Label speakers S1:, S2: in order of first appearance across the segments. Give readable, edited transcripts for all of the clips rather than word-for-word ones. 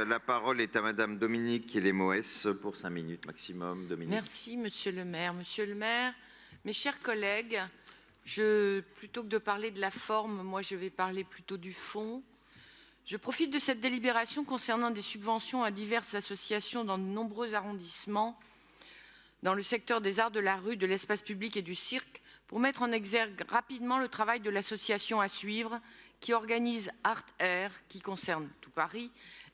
S1: La parole est à Madame Dominique Lemoes pour 5 minutes maximum. Dominique.
S2: Merci, Monsieur le maire. Monsieur le maire, mes chers collègues, plutôt que de parler de la forme, moi je vais parler plutôt du fond. Je profite de cette délibération concernant des subventions à diverses associations dans de nombreux arrondissements, dans le secteur des arts de la rue, de l'espace public et du cirque, pour mettre en exergue rapidement le travail de l'association à suivre qui organise Art Air, qui concerne tout Paris,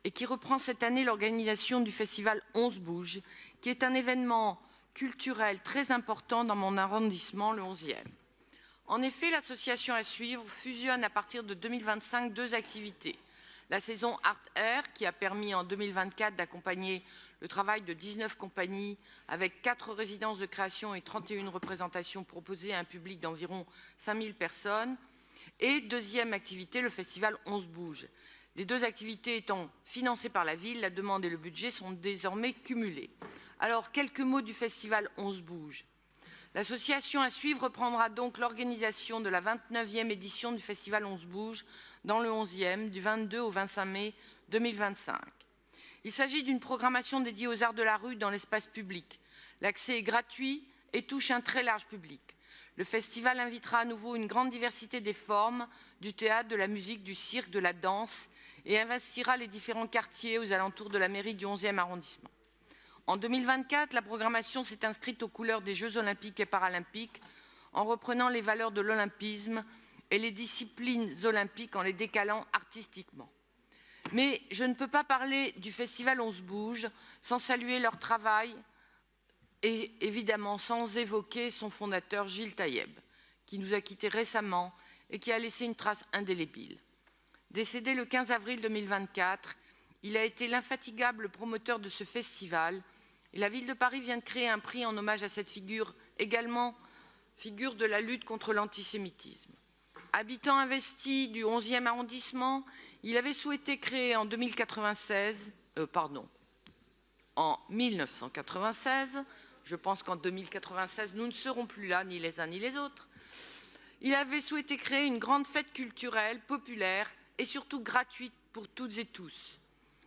S2: et qui reprend cette année l'organisation du festival 11 Bouge, qui est un événement culturel très important dans mon arrondissement, le 11e. En effet, l'association à suivre fusionne à partir de 2025 deux activités. La saison Art Air, qui a permis en 2024 d'accompagner le travail de 19 compagnies avec 4 résidences de création et 31 représentations proposées à un public d'environ 5000 personnes. Et deuxième activité, le festival 11 Bouge. Les deux activités étant financées par la ville, la demande et le budget sont désormais cumulés. Alors, quelques mots du festival 11 Bouge. L'association à suivre reprendra donc l'organisation de la 29e édition du festival 11 Bouge dans le 11e, du 22 au 25 mai 2025. Il s'agit d'une programmation dédiée aux arts de la rue dans l'espace public. L'accès est gratuit et touche un très large public. Le festival invitera à nouveau une grande diversité des formes, du théâtre, de la musique, du cirque, de la danse, et investira les différents quartiers aux alentours de la mairie du 11e arrondissement. En 2024, la programmation s'est inscrite aux couleurs des Jeux olympiques et paralympiques en reprenant les valeurs de l'olympisme et les disciplines olympiques en les décalant artistiquement. Mais je ne peux pas parler du festival 11 Bouge sans saluer leur travail et évidemment sans évoquer son fondateur Gilles Taïeb, qui nous a quittés récemment et qui a laissé une trace indélébile. Décédé le 15 avril 2024, il a été l'infatigable promoteur de ce festival et la ville de Paris vient de créer un prix en hommage à cette figure, également figure de la lutte contre l'antisémitisme. Habitant investi du 11e arrondissement, il avait souhaité créer en 1996, je pense qu'en 2096, nous ne serons plus là, ni les uns ni les autres, il avait souhaité créer une grande fête culturelle, populaire et surtout gratuite pour toutes et tous.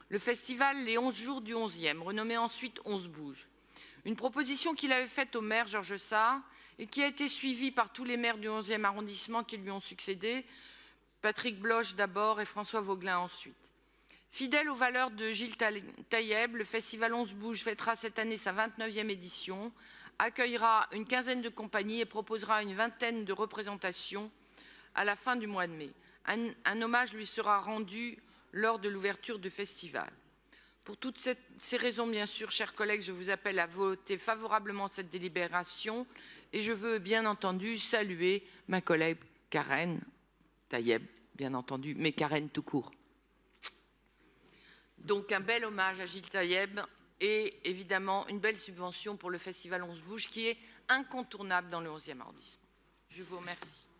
S2: Le festival Les 11 jours du 11e, renommé ensuite 11 Bouge. Une proposition qu'il avait faite au maire Georges Sarr et qui a été suivie par tous les maires du 11e arrondissement qui lui ont succédé, Patrick Bloch d'abord et François Vauglin ensuite. Fidèle aux valeurs de Gilles Taïeb, le festival 11 Bouge fêtera cette année sa 29e édition, accueillera une quinzaine de compagnies et proposera une vingtaine de représentations à la fin du mois de mai. Un hommage lui sera rendu lors de l'ouverture du festival. Pour toutes ces raisons, bien sûr, chers collègues, je vous appelle à voter favorablement cette délibération et je veux bien entendu saluer ma collègue Karen Taïeb, bien entendu, mais Karen tout court. Donc un bel hommage à Gilles Taïeb et évidemment une belle subvention pour le festival 11 Bouge qui est incontournable dans le 11e arrondissement. Je vous remercie.